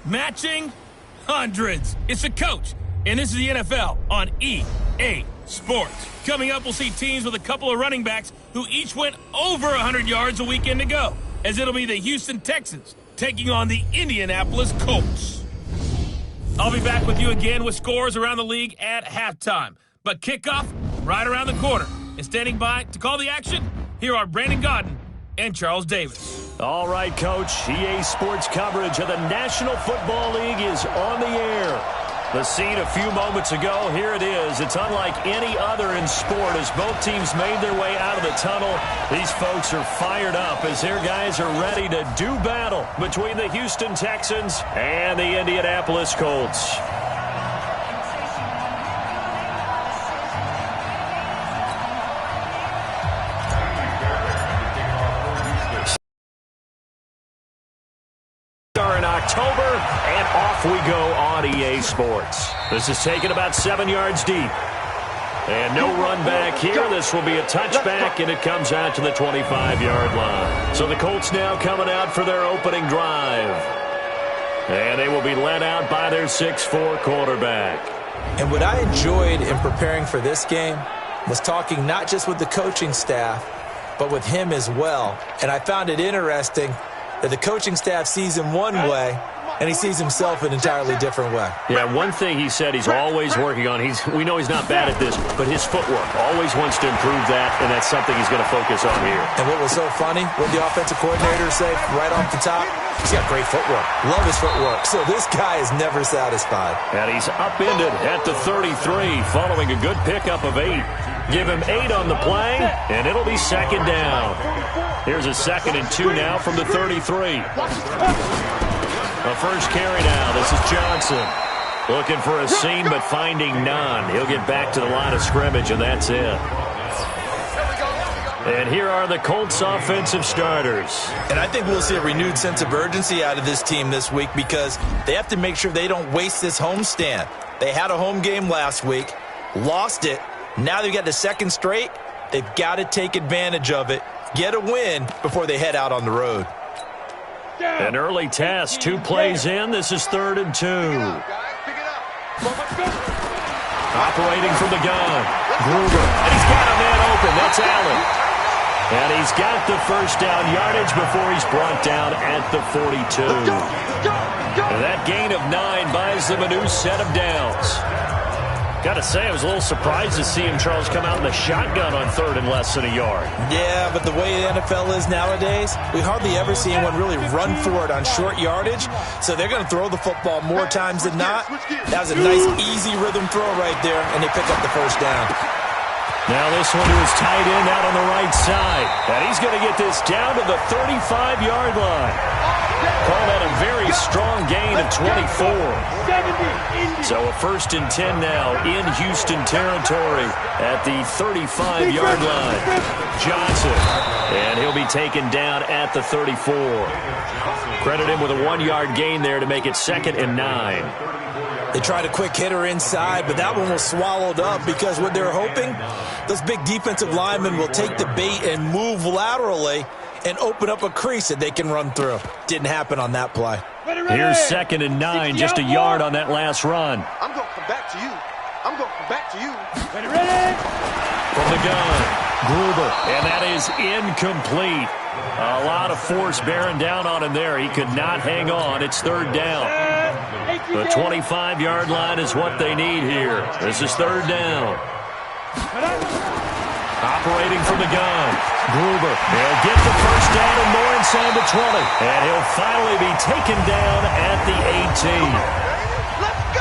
matching hundreds. It's the coach, and this is the NFL on EA Sports. Coming up, we'll see teams with a couple of running backs who each went over 100 yards a weekend ago, as it'll be the Houston Texans taking on the Indianapolis Colts. I'll be back with you again with scores around the league at halftime. But kickoff right around the corner. And standing by to call the action, here are Brandon Godden and Charles Davis. All right, Coach. EA Sports coverage of the National Football League is on the air. The scene a few moments ago, here it is. It's unlike any other in sport as both teams made their way out of the tunnel. These folks are fired up as their guys are ready to do battle between the Houston Texans and the Indianapolis Colts. In October, and off we go on EA Sports. This is taken about 7 yards deep. And no run back here. This will be a touchback, and it comes out to the 25-yard line. So the Colts now coming out for their opening drive. And they will be led out by their 6'4" quarterback. And what I enjoyed in preparing for this game was talking not just with the coaching staff, but with him as well. And I found it interesting that the coaching staff sees him one way, and he sees himself an entirely different way. Yeah, one thing he said he's always working on, we know he's not bad at this, but his footwork, always wants to improve that, and that's something he's going to focus on here. And what was so funny, what the offensive coordinator say right off the top, he's got great footwork. Love his footwork. So this guy is never satisfied. And he's upended at the 33, following a good pickup of 8. Give him 8 on the play, and it'll be second down. Here's a 2nd and 2 now from the 33. A first carry now. This is Johnson. Looking for a seam, but finding none. He'll get back to the line of scrimmage, and that's it. And here are the Colts offensive starters. And I think we'll see a renewed sense of urgency out of this team this week because they have to make sure they don't waste this homestand. They had a home game last week, lost it. Now they've got the second straight. They've got to take advantage of it, get a win before they head out on the road. An early test, 2 plays in. This is 3rd and 2. Operating from the gun. Gruber. And he's got a man open. That's Allen. And he's got the first down yardage before he's brought down at the 42. And that gain of 9 buys them a new set of downs. Got to say, I was a little surprised to see him, Charles, come out in the shotgun on 3rd and less than a yard. Yeah, but the way the NFL is nowadays, we hardly ever see anyone really run for it on short yardage. So they're going to throw the football more times than not. That was a nice, easy rhythm throw right there, and they pick up the first down. Now this one to his tight end out on the right side. And he's going to get this down to the 35-yard line. Call that a very strong gain of 24. So a 1st and 10 now in Houston territory at the 35-yard line. Johnson. And he'll be taken down at the 34. Credit him with a 1-yard gain there to make it 2nd and 9. They tried a quick hitter inside, but that one was swallowed up because what they're hoping, those big defensive linemen will take the bait and move laterally and open up a crease that they can run through. Didn't happen on that play. Here's 2nd and 9, just a yard on that last run. I'm going to come back to you. I'm going to come back to you. Ready? From the gun, Gruber, and that is incomplete. A lot of force bearing down on him there. He could not hang on. It's 3rd down. The 25-yard line is what they need here. This is 3rd down. Operating from the gun. Gruber. He'll get the first down and more inside the 20. And he'll finally be taken down at the 18.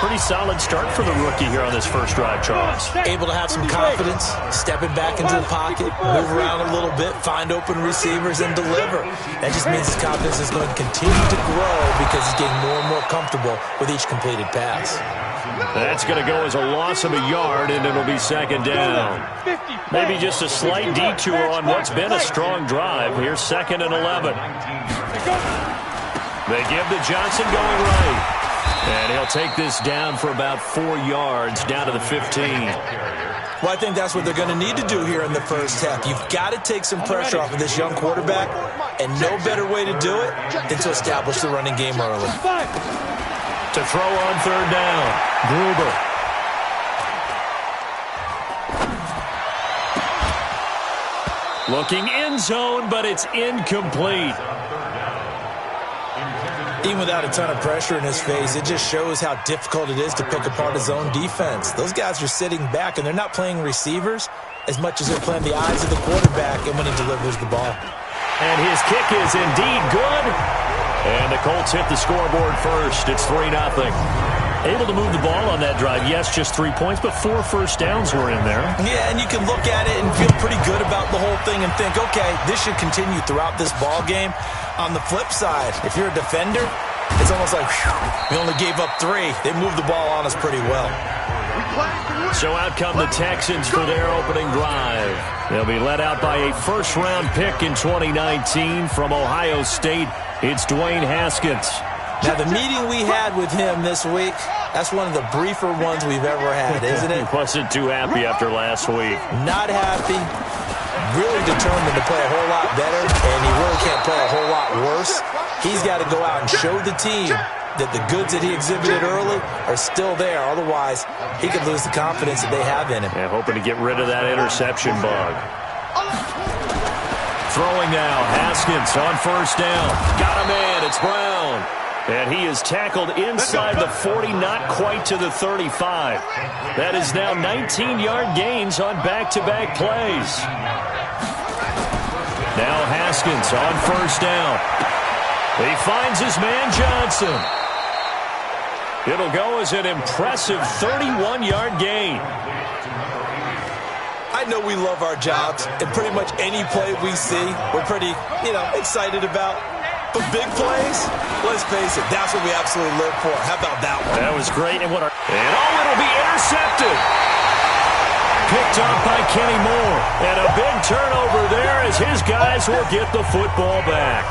Pretty solid start for the rookie here on this first drive, Charles. Able to have some confidence, stepping back into the pocket, move around a little bit, find open receivers, and deliver. That just means his confidence is going to continue to grow because he's getting more and more comfortable with each completed pass. That's going to go as a loss of a yard, and it'll be 2nd down. Maybe just a slight detour on what's been a strong drive. Here's 2nd and 11. They give to Johnson going right. And he'll take this down for about 4 yards, down to the 15. Well, I think that's what they're going to need to do here in the first half. You've got to take some pressure off of this young quarterback, and no better way to do it than to establish the running game early. To throw on third down. Gruber. Looking end zone, but it's incomplete. Even without a ton of pressure in his face, it just shows how difficult it is to pick apart his own defense. Those guys are sitting back, and they're not playing receivers as much as they're playing the eyes of the quarterback and when he delivers the ball. And his kick is indeed good. And the Colts hit the scoreboard first. It's 3-0. Able to move the ball on that drive. Yes, just 3 points, but 4 first downs were in there. Yeah, and you can look at it and feel pretty good about the whole thing and think, okay, this should continue throughout this ball game. On the flip side, if you're a defender, it's almost like, whew, we only gave up 3. They moved the ball on us pretty well. So out come the Texans for their opening drive. They'll be led out by a first-round pick in 2019 from Ohio State. It's Dwayne Haskins. Now, the meeting we had with him this week, that's one of the briefer ones we've ever had, isn't it? He wasn't too happy after last week. Not happy. Really determined to play a whole lot better, and he really can't play a whole lot worse. He's got to go out and show the team that the goods that he exhibited early are still there. Otherwise, he could lose the confidence that they have in him. Yeah, hoping to get rid of that interception bug. Throwing now, Haskins on first down. Got a man, it's Brown. And he is tackled inside the 40, not quite to the 35. That is now 19-yard gains on back-to-back plays. Now Haskins on first down. He finds his man Johnson. It'll go as an impressive 31-yard gain. I know we love our jobs, and pretty much any play we see, we're pretty, excited about. But big plays, let's face it, that's what we absolutely live for. How about that one? That was great. And it'll be intercepted. Picked up by Kenny Moore. And a big turnover there as his guys will get the football back.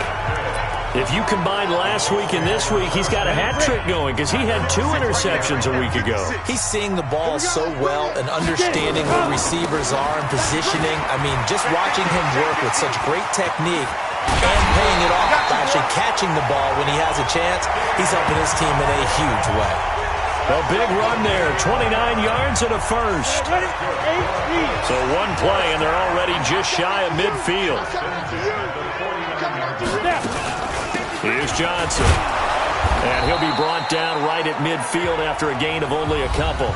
If you combine last week and this week, he's got a hat trick going because he had 2 interceptions a week ago. He's seeing the ball so well and understanding where receivers are and positioning. I mean, just watching him work with such great technique and paying it off by actually catching the ball when he has a chance, he's helping his team in a huge way. A big run there, 29 yards and a first. So one play, and they're already just shy of midfield. Here's Johnson. And he'll be brought down right at midfield after a gain of only a couple.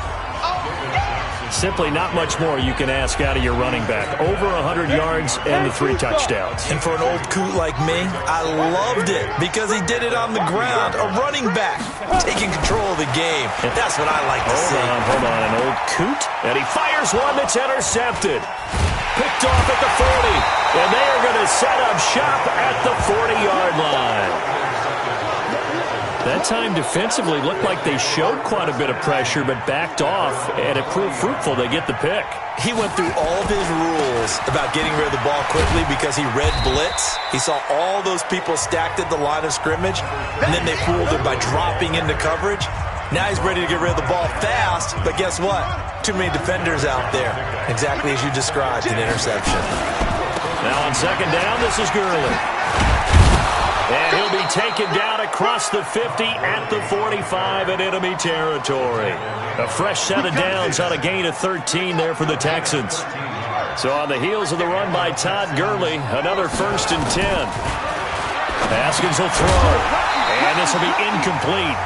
Simply not much more you can ask out of your running back. Over 100 yards and the 3 touchdowns. And for an old coot like me, I loved it because he did it on the ground. A running back taking control of the game. That's what I like to see. Hold on. An old coot. And he fires one that's intercepted. Picked off at the 40. And they are going to set up shop at the 40-yard line. That time defensively looked like they showed quite a bit of pressure but backed off, and it proved fruitful. They get the pick. He went through all of his rules about getting rid of the ball quickly because he read blitz. He saw all those people stacked at the line of scrimmage, and then they fooled him by dropping into coverage. Now he's ready to get rid of the ball fast, but guess what? Too many defenders out there. Exactly as you described, an interception. Now on second down, this is Gurley. And he'll be taken down across the 50 at the 45 in enemy territory. A fresh set of downs on a gain of 13 there for the Texans. So on the heels of the run by Todd Gurley, another 1st and 10. Haskins will throw. And this will be incomplete.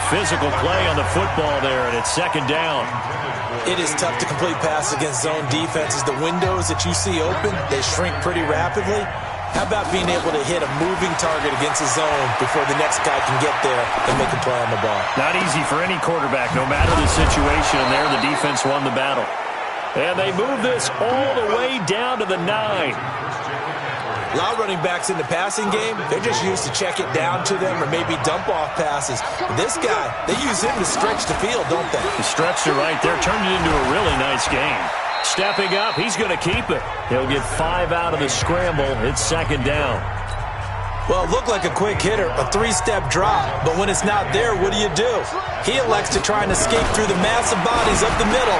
Physical play on the football there, and it's second down. It is tough to complete passes against zone defenses. The windows that you see open, they shrink pretty rapidly. How about being able to hit a moving target against a zone before the next guy can get there and make a play on the ball? Not easy for any quarterback, no matter the situation. And there, the defense won the battle. And they move this all the way down to the 9. A lot of running backs in the passing game, they're just used to check it down to them or maybe dump-off passes. This guy, they use him to stretch the field, don't they? He stretched it right there, turned it into a really nice game. Stepping up, he's going to keep it. He'll get 5 out of the scramble. It's second down. Well, it looked like a quick hitter, a 3-step drop. But when it's not there, what do? He elects to try and escape through the massive bodies up the middle.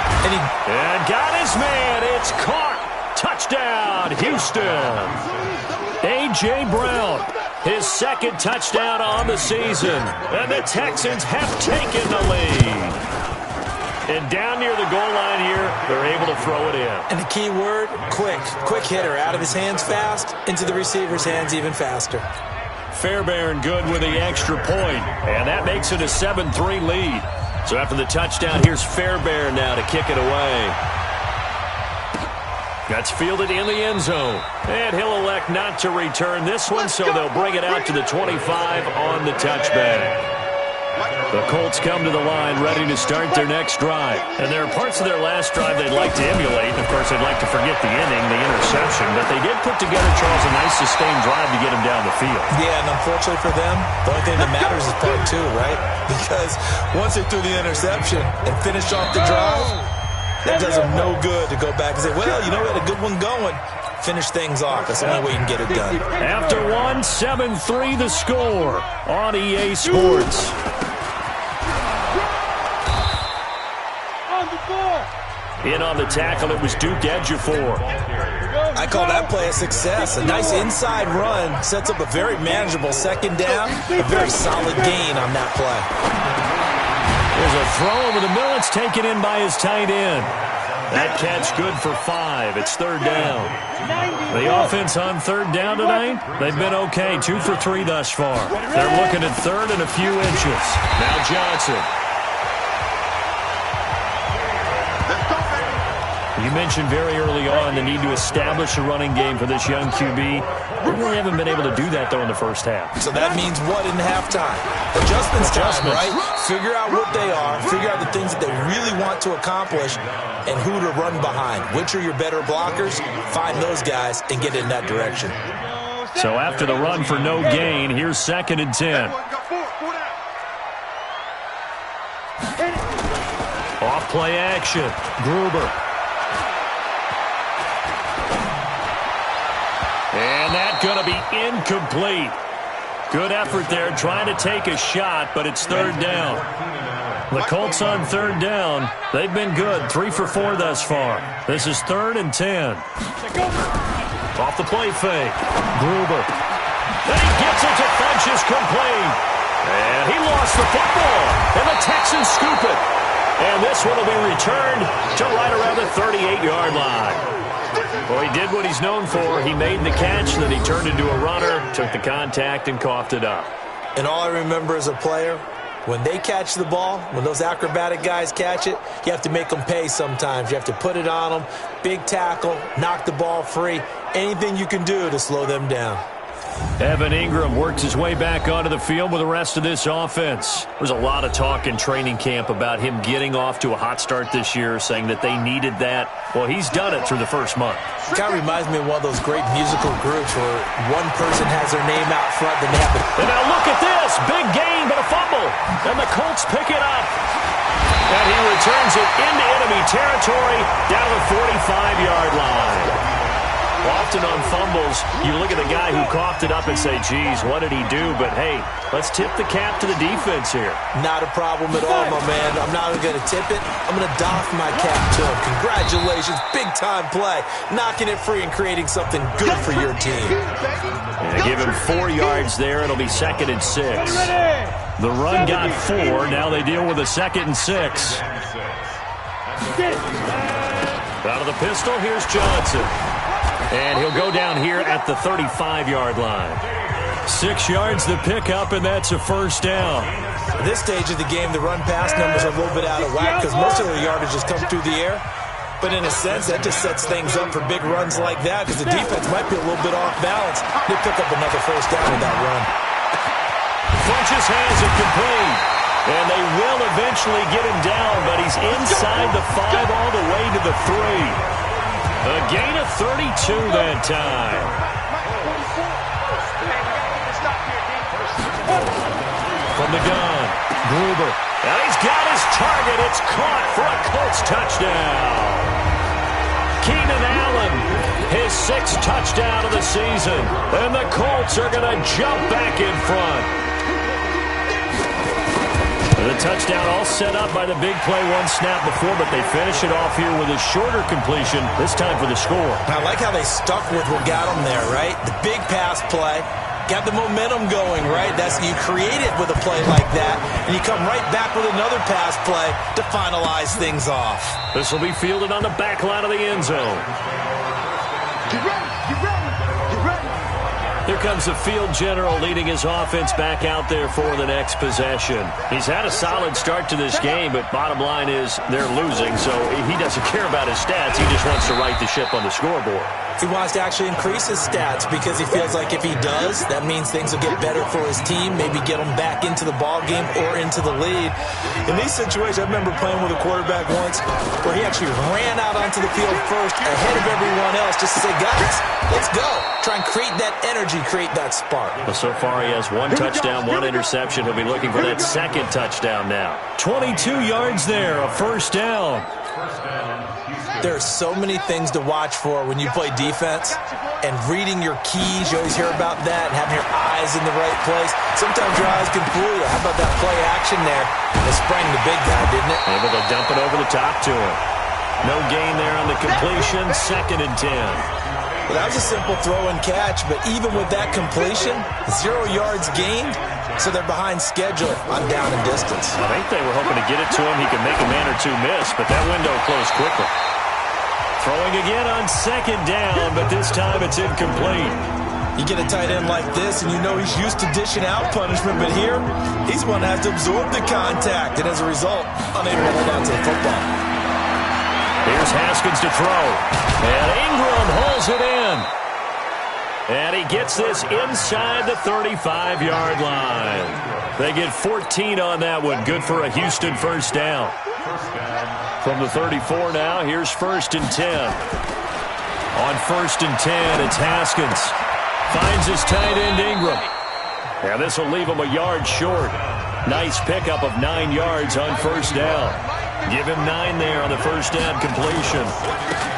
And got his man. It's caught. Touchdown, Houston. A A.J. Brown, his second touchdown on the season. And the Texans have taken the lead. And down near the goal line here, they're able to throw it in. And the key word, quick. Quick hitter. Out of his hands fast, into the receiver's hands even faster. Fairbairn good with the extra point. And that makes it a 7-3 lead. So after the touchdown, here's Fairbairn now to kick it away. That's fielded in the end zone. And he'll elect not to return this one, so they'll bring it out to the 25 on the touchback. The Colts come to the line ready to start their next drive. And there are parts of their last drive they'd like to emulate. Of course, they'd like to forget the inning, the interception. But they did put together, Charles, a nice sustained drive to get him down the field. Yeah, and unfortunately for them, the only thing that matters is part two, right? Because once they threw the interception and finished off the drive, that does them no good to go back and say, well, you know, we had a good one going. Finish things off. That's the only way you can get it done. After 7-3 the score on EA Sports. In on the tackle, it was Duke Ejiofor. I call that play a success. A nice inside run sets up a very manageable second down. A very solid gain on that play. There's a throw over the middle. It's taken in by his tight end. That catch good for 5. It's third down. The offense on third down tonight, they've been okay. 2 for 3 thus far. They're looking at third and a few inches. Now Johnson. You mentioned very early on the need to establish a running game for this young QB. They really haven't been able to do that, though, in the first half. So that means what in halftime? Adjustments time, right? Figure out what they are. Figure out the things that they really want to accomplish and who to run behind. Which are your better blockers? Find those guys and get in that direction. So after the run for no gain, here's 2nd and 10. Off play action. Gruber. And that's going to be incomplete. Good effort there trying to take a shot, but it's third down. The Colts on third down, they've been good. 3 for 4 thus far. This is 3rd and 10. Off the play fake. Gruber. Then he gets it to Funchess complete. And he lost the football. And the Texans scoop it. And this one will be returned to right around the 38-yard line. Well, he did what he's known for. He made the catch, then he turned into a runner, took the contact, and coughed it up. And all I remember as a player, when they catch the ball, when those acrobatic guys catch it, you have to make them pay sometimes. You have to put it on them, big tackle, knock the ball free, anything you can do to slow them down. Evan Ingram worked his way back onto the field with the rest of this offense. There's a lot of talk in training camp about him getting off to a hot start this year, saying that they needed that. Well, he's done it through the first month. It kind of reminds me of one of those great musical groups where one person has their name out front, then they have the... And now look at this. Big gain, but a fumble. And the Colts pick it up. And he returns it into enemy territory down the 45-yard line. Often on fumbles, you look at the guy who coughed it up and say, geez, what did he do? But, hey, let's tip the cap to the defense here. Not a problem at all, my man. I'm not even going to tip it. I'm going to doff my cap to him. Congratulations. Big-time play. Knocking it free and creating something good for your team. And give him 4 yards there. It'll be 2nd and 6. The run got 4. Now they deal with a 2nd and 6. Out of the pistol, here's Johnson. And he'll go down here at the 35-yard line. 6 yards the pickup, and that's a first down. At this stage of the game, the run-pass numbers are a little bit out of whack because most of the yardage just comes through the air. But in a sense, that just sets things up for big runs like that because the defense might be a little bit off balance. They pick up another first down with that run. Funchess has it complete. And they will eventually get him down, but he's inside the 5 all the way to the 3. A gain of 32 that time. From the gun, Gruber. And he's got his target. It's caught for a Colts touchdown. Keenan Allen, his 6th touchdown of the season. And the Colts are going to jump back in front. The touchdown all set up by the big play one snap before, but they finish it off here with a shorter completion, this time for the score. I like how they stuck with what got them there, right? The big pass play. Got the momentum going, right? That's you create it with a play like that, and you come right back with another pass play to finalize things off. This will be fielded on the back line of the end zone. Get ready, get ready, get ready. Here comes the field general leading his offense back out there for the next possession. He's had a solid start to this game, but bottom line is they're losing, so he doesn't care about his stats. He just wants to right the ship on the scoreboard. He wants to actually increase his stats because he feels like if he does, that means things will get better for his team, maybe get him back into the ball game or into the lead. In these situations, I remember playing with a quarterback once where he actually ran out onto the field first ahead of everyone else just to say, guys, let's go. Try and create that energy, create that spark. Well, so far he has one touchdown, one interception. He'll be looking for that second touchdown now. 22 yards there, a first down. There are so many things to watch for when you play defense, and reading your keys, you always hear about that, and having your eyes in the right place. Sometimes your eyes can fool you. How about that play action there? They sprang the big guy, didn't it? Able to dump it over the top to him. No gain there on the completion, 2nd and 10. Well, that was a simple throw and catch, but even with that completion, 0 yards gained, so they're behind schedule on down and distance. I think they were hoping to get it to him. He could make a man or two miss, but that window closed quickly. Throwing again on 2nd down, but this time it's incomplete. You get a tight end like this, and you know he's used to dishing out punishment, but here, he's one that has to absorb the contact, and as a result, unable to hold on to the football. Here's Haskins to throw, and Ingram hauls it in. And he gets this inside the 35-yard line. They get 14 on that one. Good for a Houston first down. From the 34 now, here's 1st and 10. On 1st and 10, it's Haskins. Finds his tight end, Ingram. And this will leave him a yard short. Nice pickup of 9 yards on first down. Give him 9 there on the first down completion.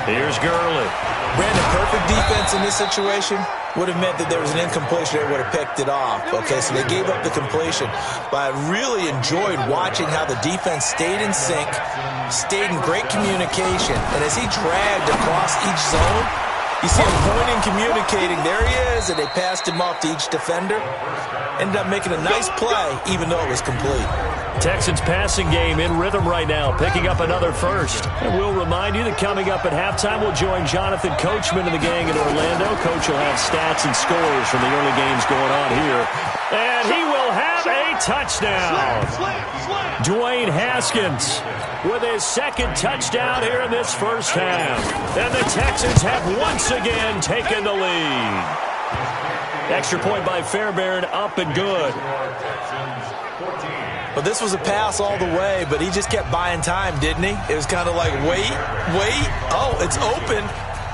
Here's Gurley. Brandon, perfect defense in this situation would have meant that there was an incompletion. They would have picked it off. Okay, so they gave up the completion. But I really enjoyed watching how the defense stayed in sync, stayed in great communication. And as he dragged across each zone, you see him pointing, communicating. There he is, and they passed him off to each defender. Ended up making a nice play, even though it was complete. Texans passing game in rhythm right now, picking up another first. And we'll remind you that coming up at halftime, we'll join Jonathan Coachman and the gang in Orlando. Coach will have stats and scores from the early games going on here. And he will have a touchdown. Dwayne Haskins with his 2nd touchdown here in this first half. And the Texans have once again taken the lead. Extra point by Fairbairn, up and good. Well, this was a pass all the way, but he just kept buying time, didn't he? It was kind of like, wait. Oh, it's open.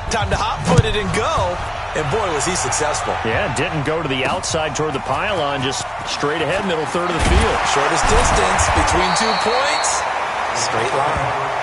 Time to hot-foot it and go. And, boy, was he successful. Yeah, didn't go to the outside toward the pylon, just straight ahead, middle third of the field. Shortest distance between 2 points. Straight line.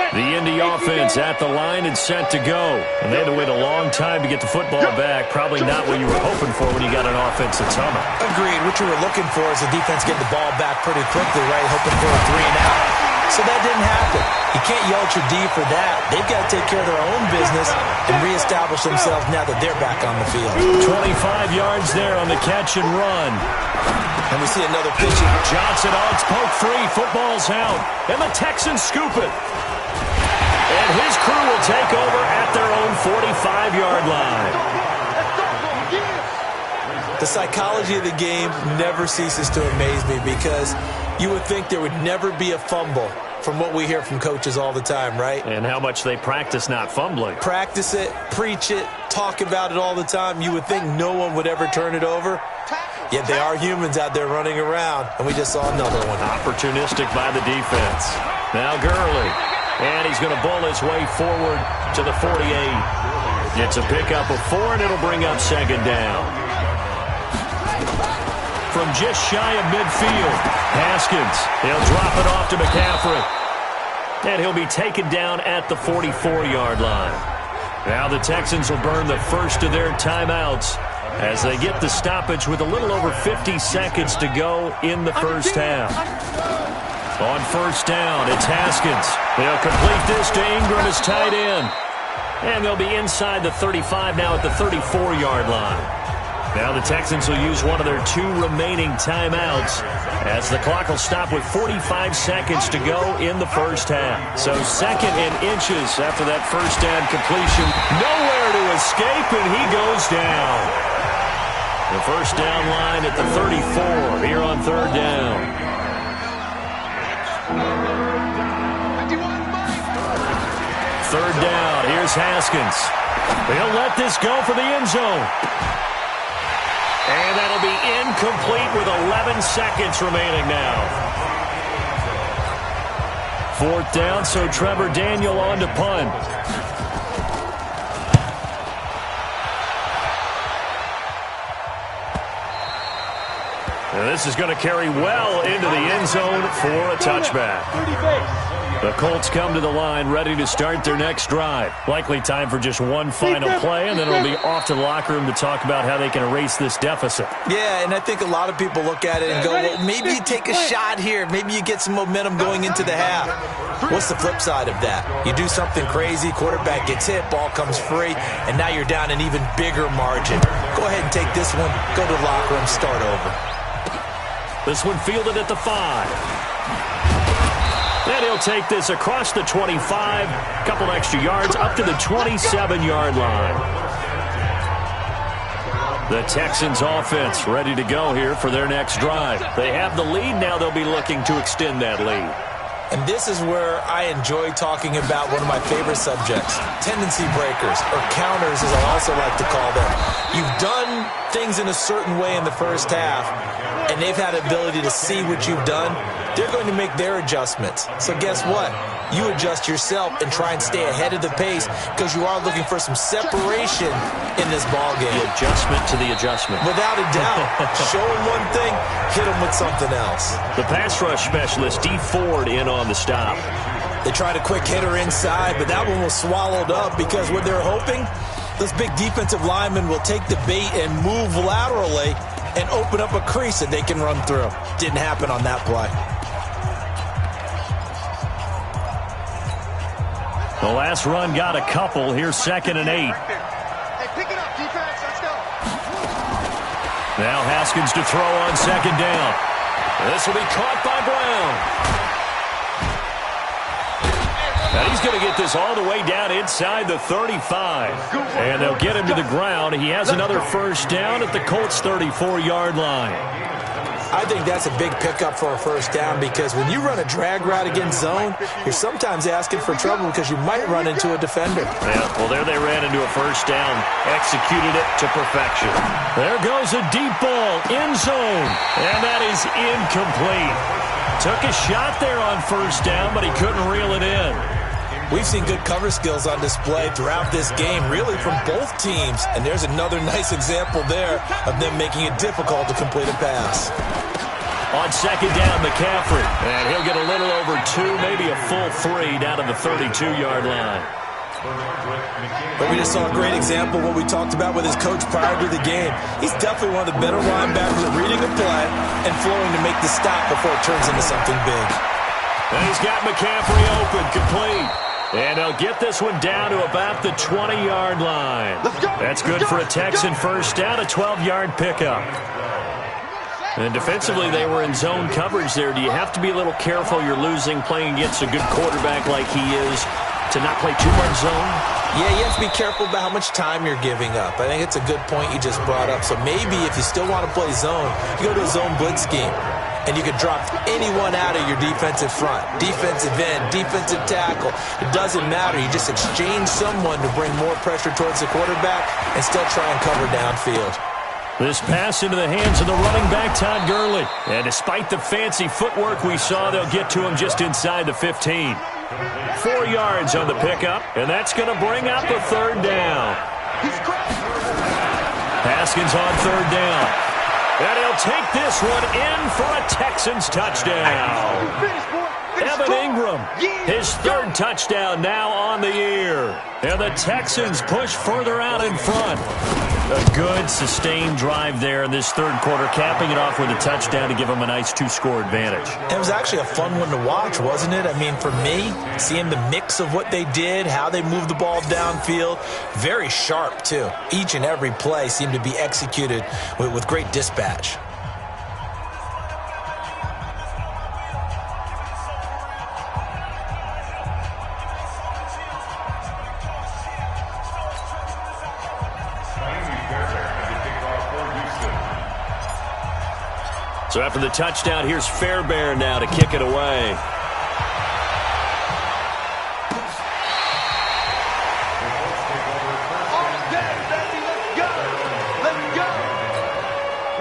The Indy offense at the line and set to go. And they had to wait a long time to get the football back. Probably not what you were hoping for when you got an offense that's humming. Agreed. What you were looking for is the defense getting the ball back pretty quickly, right? Hoping for a 3 and out. So that didn't happen. You can't yell at your D for that. They've got to take care of their own business and reestablish themselves now that they're back on the field. 25 yards there on the catch and run. And we see another pitching. Johnson on poke free. Football's out. And the Texans scoop it. And his crew will take over at their own 45-yard line. The psychology of the game never ceases to amaze me because you would think there would never be a fumble from what we hear from coaches all the time, right? And how much they practice not fumbling. Practice it, preach it, talk about it all the time. You would think no one would ever turn it over. Yet they are humans out there running around, and we just saw another one. Opportunistic by the defense. Now Gurley. And he's going to bull his way forward to the 48. It's a pickup of 4, and it'll bring up 2nd down. From just shy of midfield, Haskins. He'll drop it off to McCaffrey. And he'll be taken down at the 44-yard line. Now the Texans will burn the first of their timeouts as they get the stoppage with a little over 50 seconds to go in the first half. On first down, it's Haskins. They'll complete this to Ingram as tight end. And they'll be inside the 35 now at the 34-yard line. Now the Texans will use one of their 2 remaining timeouts as the clock will stop with 45 seconds to go in the first half. So second and inches after that first down completion. Nowhere to escape, and he goes down. The first down line at the 34 here on third down. Third down, here's Haskins. They'll let this go for the end zone. And that'll be incomplete with 11 seconds remaining now. Fourth down, so Trevor Daniel on to punt. And this is going to carry well into the end zone for a touchback. The Colts come to the line ready to start their next drive. Likely time for just one final play, and then it'll be off to the locker room to talk about how they can erase this deficit. Yeah, and I think a lot of people look at it and go, well, maybe you take a shot here. Maybe you get some momentum going into the half. What's the flip side of that? You do something crazy, quarterback gets hit, ball comes free, and now you're down an even bigger margin. Go ahead and take this one, go to the locker room, start over. This one fielded at the 5. And he'll take this across the 25, a couple extra yards up to the 27-yard line. The Texans offense ready to go here for their next drive. They have the lead. Now they'll be looking to extend that lead. And this is where I enjoy talking about one of my favorite subjects, tendency breakers, or counters as I also like to call them. You've done things in a certain way in the first half, and they've had the ability to see what you've done. They're going to make their adjustments. So guess what? You adjust yourself and try and stay ahead of the pace because you are looking for some separation in this ballgame. The adjustment to the adjustment. Without a doubt. Show them one thing, hit them with something else. The pass rush specialist, D. Ford, in on the stop. They tried a quick hitter inside, but that one was swallowed up because what they're hoping, those big defensive linemen will take the bait and move laterally and open up a crease that they can run through. Didn't happen on that play. The last run got a couple. Here's 2nd and 8. Hey, pick it up, defense. Let's go. Now Haskins to throw on 2nd down. This will be caught by Brown. Now he's going to get this all the way down inside the 35. And they'll get him to the ground. He has another first down at the Colts' 34-yard line. I think that's a big pickup for a first down because when you run a drag route against zone, you're sometimes asking for trouble because you might run into a defender. Yeah, well, there they ran into a first down. Executed it to perfection. There goes a deep ball, end zone, and that is incomplete. Took a shot there on first down, but he couldn't reel it in. We've seen good cover skills on display throughout this game, really from both teams. And there's another nice example there of them making it difficult to complete a pass. On 2nd down, McCaffrey. And he'll get a little over 2, maybe a full 3 down to the 32-yard line. But we just saw a great example of what we talked about with his coach prior to the game. He's definitely one of the better linebackers at reading a play and flowing to make the stop before it turns into something big. And he's got McCaffrey open, complete. And they'll get this one down to about the 20-yard line. That's good for a Texan first down, a 12-yard pickup. And defensively, they were in zone coverage there. Do you have to be a little careful you're losing playing against a good quarterback like he is to not play too much zone? Yeah, you have to be careful about how much time you're giving up. I think it's a good point you just brought up. So maybe if you still want to play zone, you go to a zone blitz scheme. And you can drop anyone out of your defensive front. Defensive end, defensive tackle. It doesn't matter. You just exchange someone to bring more pressure towards the quarterback and still try and cover downfield. This pass into the hands of the running back, Todd Gurley. And despite the fancy footwork we saw, they'll get to him just inside the 15. 4 yards on the pickup, and that's going to bring up a third down. Haskins on third down. And he'll take this one in for a Texans touchdown. Evan Ingram, his 3rd touchdown now on the year. And the Texans push further out in front. A good, sustained drive there in this third quarter, capping it off with a touchdown to give them a nice 2-score advantage. It was actually a fun one to watch, wasn't it? I mean, for me, seeing the mix of what they did, how they moved the ball downfield, very sharp, too. Each and every play seemed to be executed with great dispatch. So after the touchdown, here's Fairbairn now to kick it away.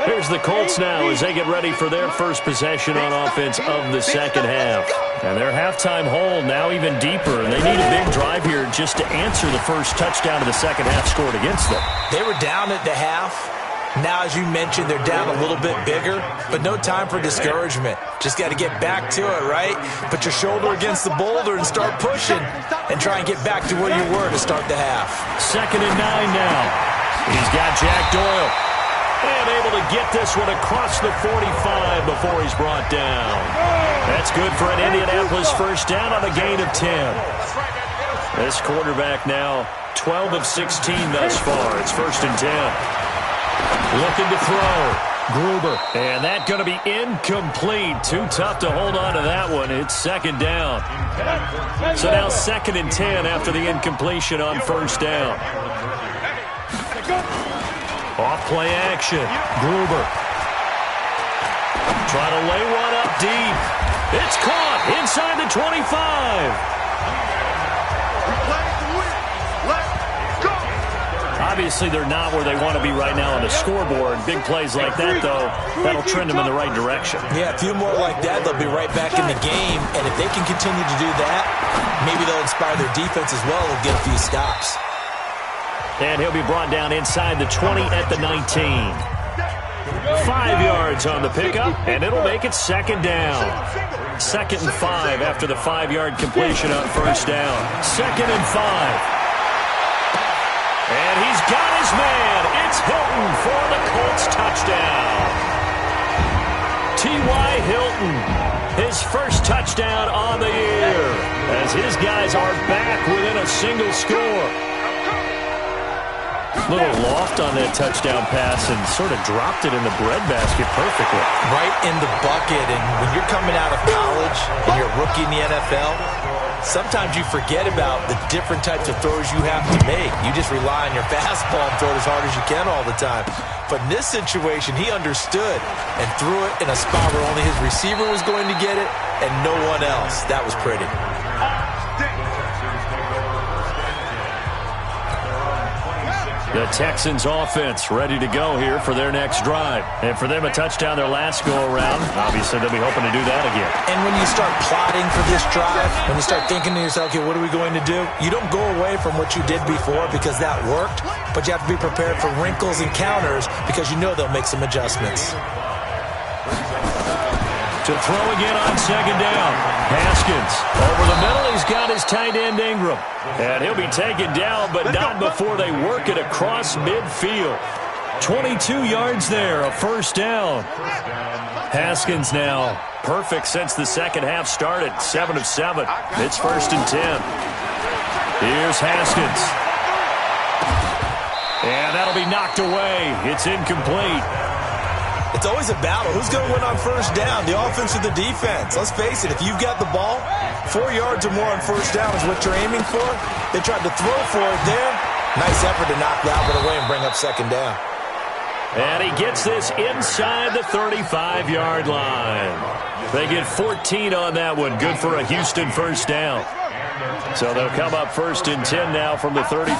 Here's the Colts now as they get ready for their first possession on offense of the second half. And their halftime hole now even deeper, and they need a big drive here just to answer the first touchdown of the second half scored against them. They were down at the half. Now, as you mentioned, they're down a little bit bigger, but no time for discouragement. Just got to get back to it, right? Put your shoulder against the boulder and start pushing and try and get back to where you were to start the half. 2nd and 9 now. He's got Jack Doyle. And able to get this one across the 45 before he's brought down. That's good for an Indianapolis first down on a gain of 10. This quarterback now 12 of 16 thus far. It's 1st and 10. Looking to throw. Gruber. And that going to be incomplete. Too tough to hold on to that one. It's 2nd down. So now 2nd and 10 after the incompletion on 1st down. Off play action. Gruber. Trying to lay one up deep. It's caught inside the 25. Obviously, they're not where they want to be right now on the scoreboard. Big plays like that, though, that'll trend them in the right direction. Yeah, a few more like that, they'll be right back in the game. And if they can continue to do that, maybe they'll inspire their defense as well. They'll get a few stops. And he'll be brought down inside the 20 at the 19. 5 yards on the pickup, and it'll make it 2nd down. 2nd and 5 after the 5-yard completion on 1st down. 2nd and 5. And he's got his man. It's Hilton for the Colts touchdown. T.Y. Hilton, his first touchdown on the year, as his guys are back within a single score. Little loft on that touchdown pass and sort of dropped it in the breadbasket perfectly. Right in the bucket. And when you're coming out of college and you're a rookie in the NFL, sometimes you forget about the different types of throws you have to make. You just rely on your fastball and throw it as hard as you can all the time. But in this situation, he understood and threw it in a spot where only his receiver was going to get it and no one else. That was pretty. The Texans offense ready to go here for their next drive. And for them, a touchdown their last go-around. Obviously, they'll be hoping to do that again. And when you start plotting for this drive, when you start thinking to yourself, okay, what are we going to do? You don't go away from what you did before because that worked, but you have to be prepared for wrinkles and counters because you know they'll make some adjustments. To throw again on 2nd down. Haskins over the middle. He's got his tight end Ingram. And he'll be taken down, but not before they work it across midfield. 22 yards there, a 1st down. Haskins now perfect since the second half started. 7 of 7. It's 1st and 10. Here's Haskins. And that'll be knocked away. It's incomplete. It's always a battle. Who's going to win on 1st down, the offense or the defense? Let's face it, if you've got the ball, 4 yards or more on 1st down is what you're aiming for. They tried to throw for it there. Nice effort to knock that one away and bring up 2nd down. And he gets this inside the 35-yard line. They get 14 on that one. Good for a Houston 1st down. So they'll come up 1st and 10 now from the 33.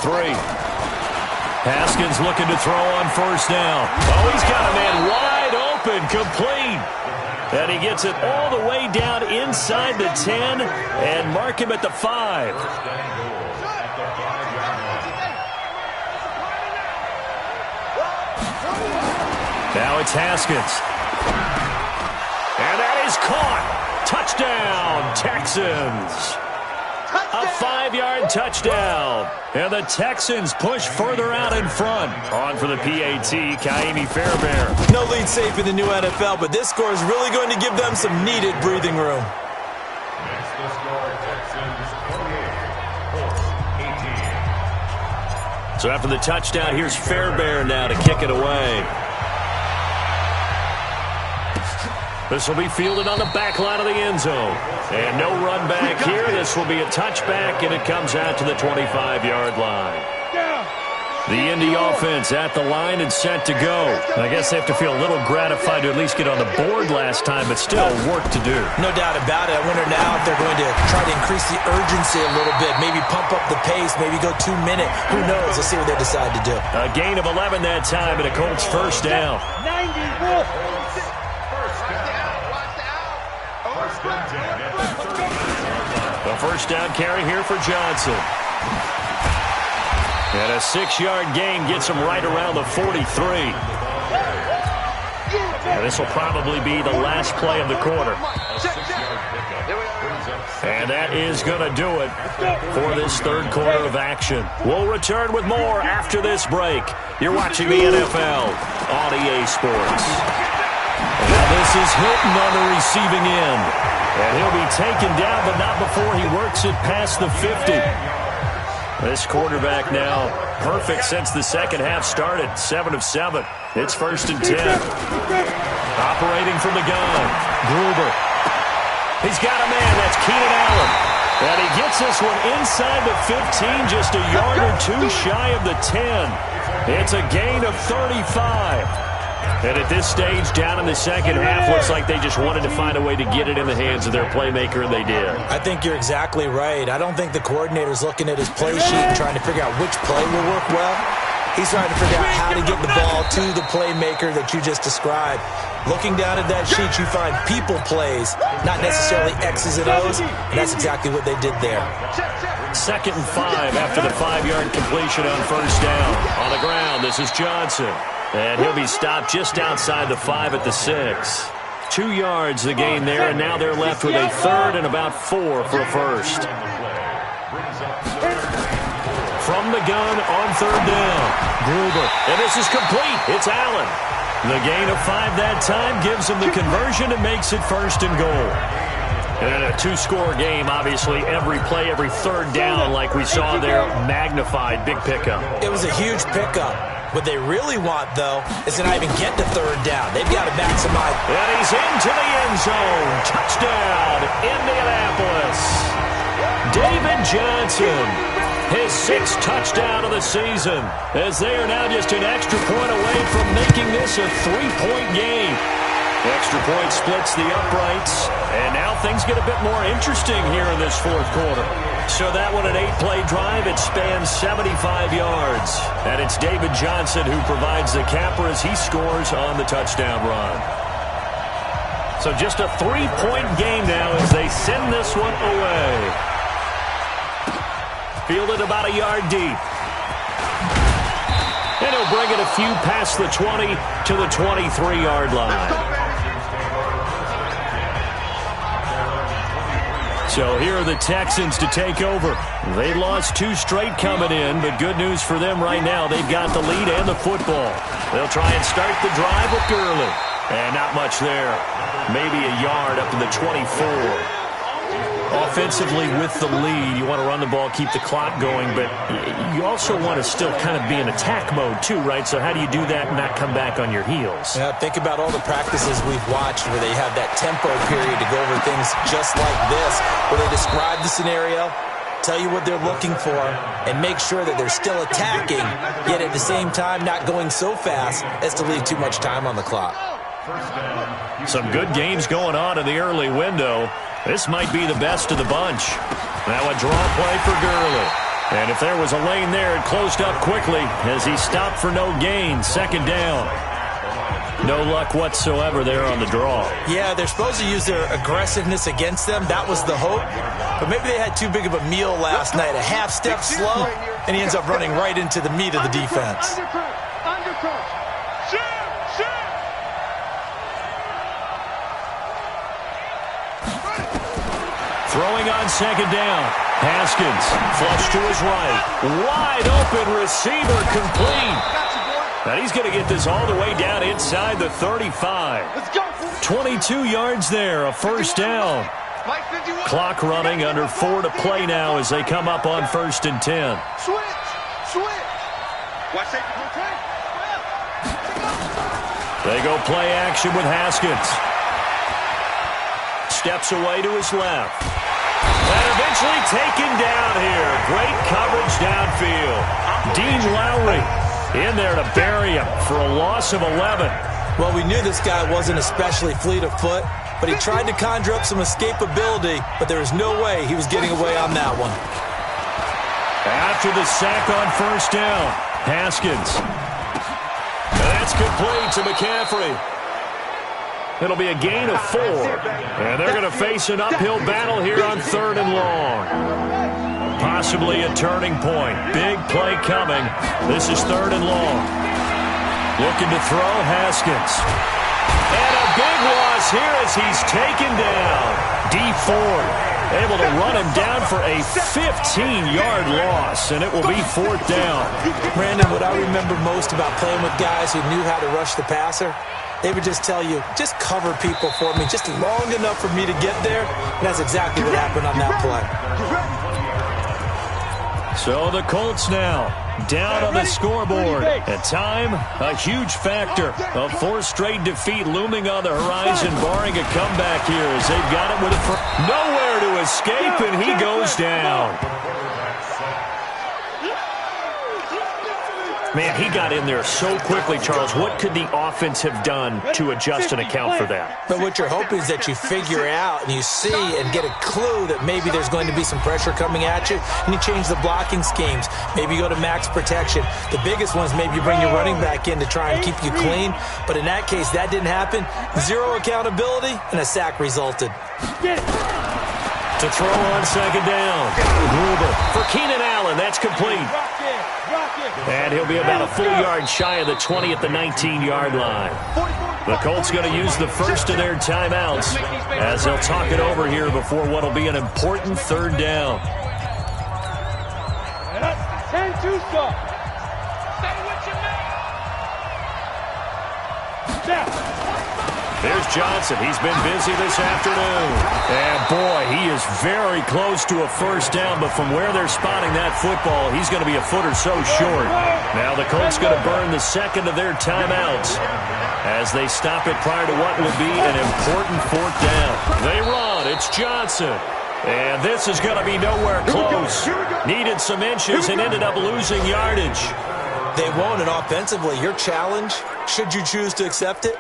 Haskins looking to throw on 1st down. Oh, he's got a man wide open, complete. And he gets it all the way down inside the 10 and mark him at the 5. Now it's Haskins. And that is caught. Touchdown, Texans. A 5-yard touchdown. And the Texans push further out in front. On for the PAT, Kaimi Fairbairn. No lead safe in the new NFL, but this score is really going to give them some needed breathing room. That's the score. Texans 48, Colts 18. So after the touchdown, here's Fairbairn now to kick it away. This will be fielded on the back line of the end zone. And no run back here. This will be a touchback, and it comes out to the 25-yard line. The Indy offense at the line and set to go. I guess they have to feel a little gratified to at least get on the board last time, but still work to do. No doubt about it. I wonder now if they're going to try to increase the urgency a little bit, maybe pump up the pace, maybe go 2-minute. Who knows? Let's see what they decide to do. A gain of 11 that time, and a Colts first down. 90. The first down carry here for Johnson. And a 6-yard gain gets him right around the 43. And this will probably be the last play of the quarter. And that is going to do it for this third quarter of action. We'll return with more after this break. You're watching the NFL on EA Sports. Now this is Hilton on the receiving end. And he'll be taken down, but not before he works it past the 50. This quarterback now perfect since the second half started. 7 of 7. It's 1st and 10. Operating from the gun. Gruber. He's got a man. That's Keenan Allen. And he gets this one inside the 15, just a yard or two shy of the 10. It's a gain of 35. And at this stage, down in the second half, looks like they just wanted to find a way to get it in the hands of their playmaker, and they did. I think you're exactly right. I don't think the coordinator's looking at his play sheet and trying to figure out which play will work well. He's trying to figure out how to get the ball to the playmaker that you just described. Looking down at that sheet, you find people plays, not necessarily X's and O's, and that's exactly what they did there. 2nd and 5 after the 5-yard completion on first down. On the ground, this is Johnson. And he'll be stopped just outside the 5 at the 6. 2 yards the gain there, and now they're left with a 3rd and about 4 for a first. From the gun on 3rd down, Gruber. And this is complete. It's Allen. The gain of 5 that time gives him the conversion and makes it 1st and goal. And a 2-score game, obviously, every play, every 3rd down, like we saw there, magnified, big pickup. It was a huge pickup. What they really want, though, is to not even get to 3rd down. They've got to maximize. And he's into the end zone. Touchdown, Indianapolis. David Johnson, his 6th touchdown of the season, as they are now just an extra point away from making this a 3-point game. Extra point splits the uprights, and now things get a bit more interesting here in this 4th quarter. So that one, an 8-play drive, it spans 75 yards. And it's David Johnson who provides the capper as he scores on the touchdown run. So just a 3-point game now as they send this one away. Fielded about a yard deep. And he'll bring it a few past the 20 to the 23-yard line. So here are the Texans to take over. They lost 2 straight coming in, but good news for them right now. They've got the lead and the football. They'll try and start the drive with Gurley. And not much there. Maybe a yard up to the 24. Offensively with the lead, you want to run the ball, keep the clock going, but you also want to still kind of be in attack mode too, right? So how do you do that and not come back on your heels? Yeah, think about all the practices we've watched where they have that tempo period to go over things just like this, where they describe the scenario, tell you what they're looking for, and make sure that they're still attacking, yet at the same time not going so fast as to leave too much time on the clock. Some good games going on in the early window. This might be the best of the bunch. Now a draw play for Gurley. And if there was a lane there, it closed up quickly as he stopped for no gain. 2nd down. No luck whatsoever there on the draw. Yeah, they're supposed to use their aggressiveness against them. That was the hope. But maybe they had too big of a meal last night. A half step slow, and he ends up running right into the meat of the defense. Throwing on 2nd down. Haskins, flush to his right. Wide open receiver, complete. And he's going to get this all the way down inside the 35. 22 yards there, a first down. Clock running, under 4 to play now as they come up on 1st and 10. They go play action with Haskins. Steps away to his left. And eventually taken down here. Great coverage downfield. Dean Lowry in there to bury him for a loss of 11. Well, we knew this guy wasn't especially fleet of foot, but he tried to conjure up some escapability, but there was no way he was getting away on that one. After the sack on 1st down, Haskins. That's complete to McCaffrey. It'll be a gain of 4. And they're going to face an uphill battle here on 3rd and long. Possibly a turning point. Big play coming. This is 3rd and long. Looking to throw, Haskins. And a big loss here as he's taken down. D Ford able to run him down for a 15-yard loss, and it will be 4th down. Brandon, what I remember most about playing with guys who knew how to rush the passer, they would just tell you, just cover people for me, just long enough for me to get there. And that's exactly what happened on that play. So the Colts now down on the scoreboard. And time, a huge factor. A 4th straight defeat looming on the horizon, barring a comeback here as they've got it with nowhere to escape, and he goes down. Man, he got in there so quickly, Charles. What could the offense have done to adjust and account for that? But what you're hoping is that you figure out and you see and get a clue that maybe there's going to be some pressure coming at you, and you change the blocking schemes. Maybe you go to max protection. The biggest one's maybe you bring your running back in to try and keep you clean. But in that case, that didn't happen. 0 accountability, and a sack resulted. To throw on 2nd down. Gruber for Keenan Allen. That's complete. And he'll be about a full yard shy of the 20 at the 19-yard line. The Colts going to use the first of their timeouts as they'll talk it over here before what will be an important 3rd down. 10-2 stop. There's Johnson. He's been busy this afternoon. And, boy, he is very close to a 1st down, but from where they're spotting that football, he's going to be a foot or so short. Now the Colts going to burn the 2nd of their timeouts as they stop it prior to what will be an important 4th down. They run. It's Johnson. And this is going to be nowhere close. Needed some inches and ended up losing yardage. They won't, and offensively, your challenge, should you choose to accept it,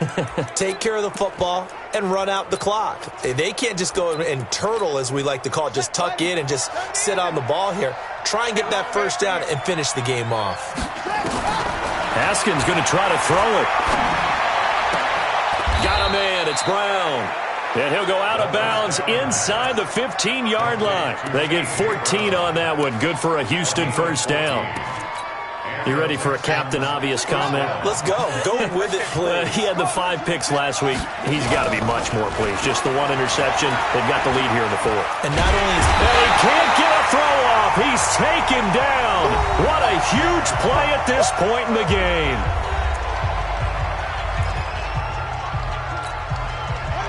take care of the football and run out the clock. They can't just go and turtle, as we like to call it, just tuck in and just sit on the ball here. Try and get that 1st down and finish the game off. Haskins going to try to throw it. Got a man. It's Brown. And he'll go out of bounds inside the 15-yard line. They get 14 on that one. Good for a Houston 1st down. You ready for a Captain Obvious comment? Let's go. Go with it, please. He had the 5 picks last week. He's got to be much more pleased. Just the 1 interception. They've got the lead here in the 4th. And not only is he can't get a throw off. He's taken down. What a huge play at this point in the game.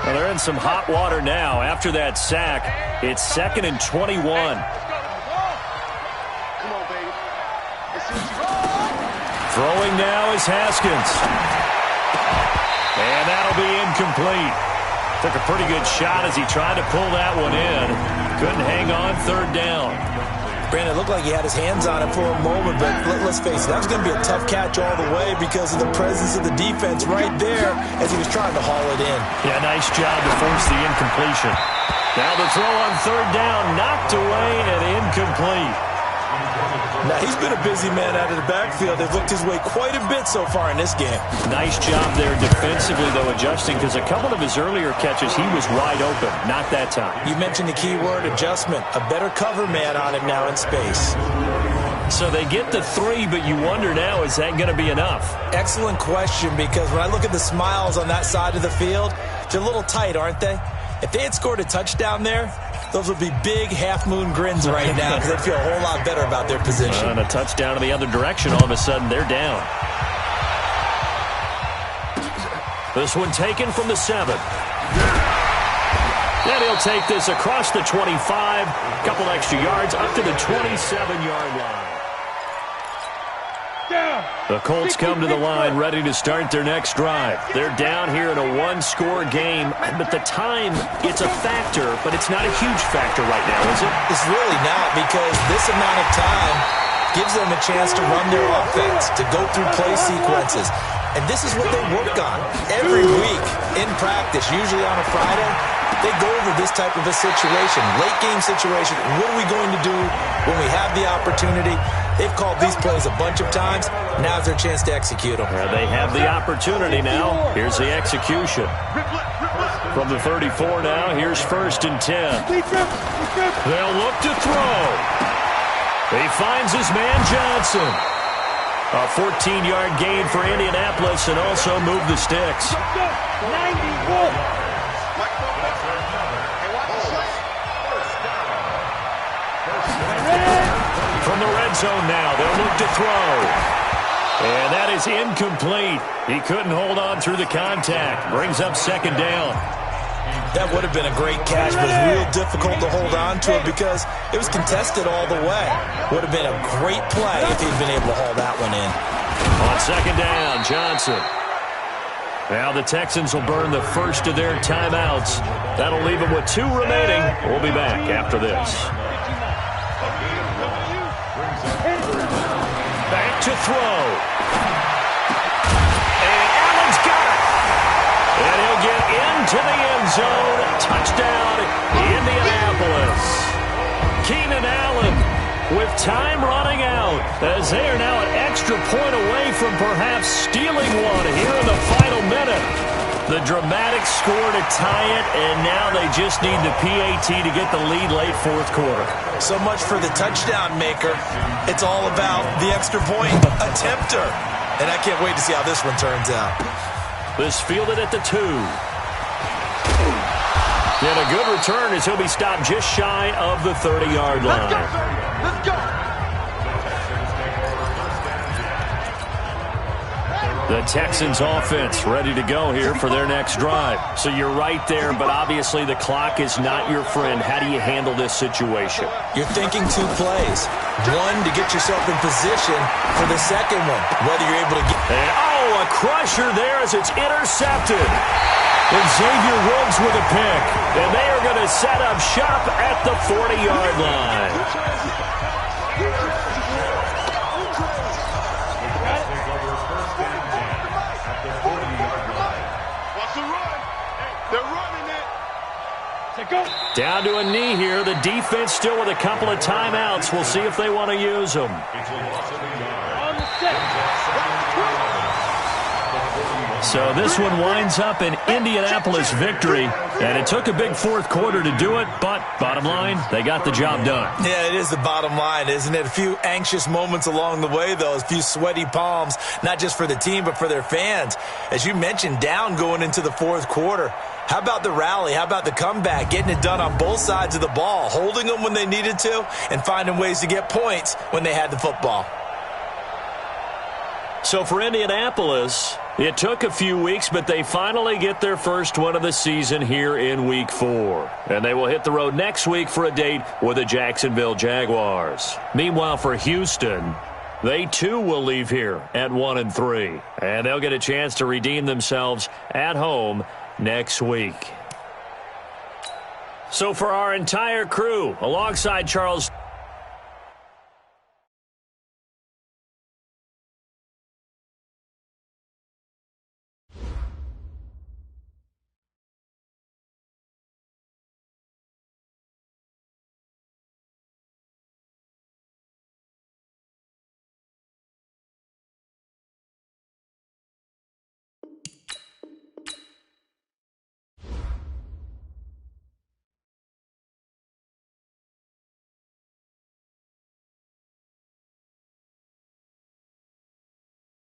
Well, they're in some hot water now. After that sack, it's 2nd and 21. Throwing now is Haskins. And that'll be incomplete. Took a pretty good shot as he tried to pull that one in. Couldn't hang on 3rd down. Brandon, it looked like he had his hands on it for a moment, but let's face it, that was going to be a tough catch all the way because of the presence of the defense right there as he was trying to haul it in. Yeah, nice job to force the incompletion. Now the throw on 3rd down, knocked away and incomplete. Now, he's been a busy man out of the backfield. They've looked his way quite a bit so far in this game. Nice job there defensively, though, adjusting, because a couple of his earlier catches, he was wide open. Not that time. You mentioned the key word, adjustment. A better cover man on him now in space. So they get the 3, but you wonder now, is that going to be enough? Excellent question, because when I look at the smiles on that side of the field, they're a little tight, aren't they? If they had scored a touchdown there, those would be big half-moon grins right now because they'd feel a whole lot better about their position. And a touchdown in the other direction, all of a sudden they're down. This one taken from the 7. And he'll take this across the 25, couple extra yards up to the 27-yard line. The Colts come to the line ready to start their next drive. They're down here in a one-score game, but the time, it's a factor, but it's not a huge factor right now, is it? It's really not, because this amount of time gives them a chance to run their offense, to go through play sequences. And this is what they work on every week in practice, usually on a Friday. They go over this type of a situation, late game situation. What are we going to do when we have the opportunity? They've called these plays a bunch of times. Now's their chance to execute them. They have the opportunity now. Here's the execution. From the 34 now, here's 1st and 10. They'll look to throw. He finds his man Johnson. A 14-yard gain for Indianapolis and also move the sticks. 91. From the red zone now, they'll look to throw. And that is incomplete. He couldn't hold on through the contact. Brings up 2nd down. That would have been a great catch, but it's real difficult to hold on to it because it was contested all the way. Would have been a great play if he'd been able to haul that one in. On 2nd down, Johnson. Now the Texans will burn the first of their timeouts. That'll leave them with 2 remaining. We'll be back after this. Back to throw. And Allen's got it. And he'll get into the end zone. Touchdown, Indianapolis. Keenan Allen with time running out as they are now an extra point away from perhaps stealing one here in the final minute. The dramatic score to tie it, and now they just need the PAT to get the lead late 4th quarter. So much for the touchdown maker. It's all about the extra point attempter. And I can't wait to see how this one turns out. This fielded at the 2. And a good return as he'll be stopped just shy of the 30-yard line. Let's go. The Texans offense ready to go here for their next drive. So you're right there, but obviously the clock is not your friend. How do you handle this situation? You're thinking 2 plays. One, to get yourself in position for the second one, whether you're able to get... And, a crusher there as it's intercepted. And Xavier Woods with a pick. And they are going to set up shop at the 40-yard line. Down to a knee here. The defense still with a couple of timeouts. We'll see if they want to use them. So this one winds up an Indianapolis victory, and it took a big 4th quarter to do it, but bottom line, they got the job done. Yeah, it is the bottom line, isn't it? A few anxious moments along the way, though, a few sweaty palms, not just for the team, but for their fans. As you mentioned, down going into the 4th quarter. How about the rally? How about the comeback? Getting it done on both sides of the ball, holding them when they needed to, and finding ways to get points when they had the football. So for Indianapolis, it took a few weeks, but they finally get their first win of the season here in Week 4. And they will hit the road next week for a date with the Jacksonville Jaguars. Meanwhile, for Houston, they too will leave here at 1-3. And they'll get a chance to redeem themselves at home next week. So for our entire crew, alongside Charles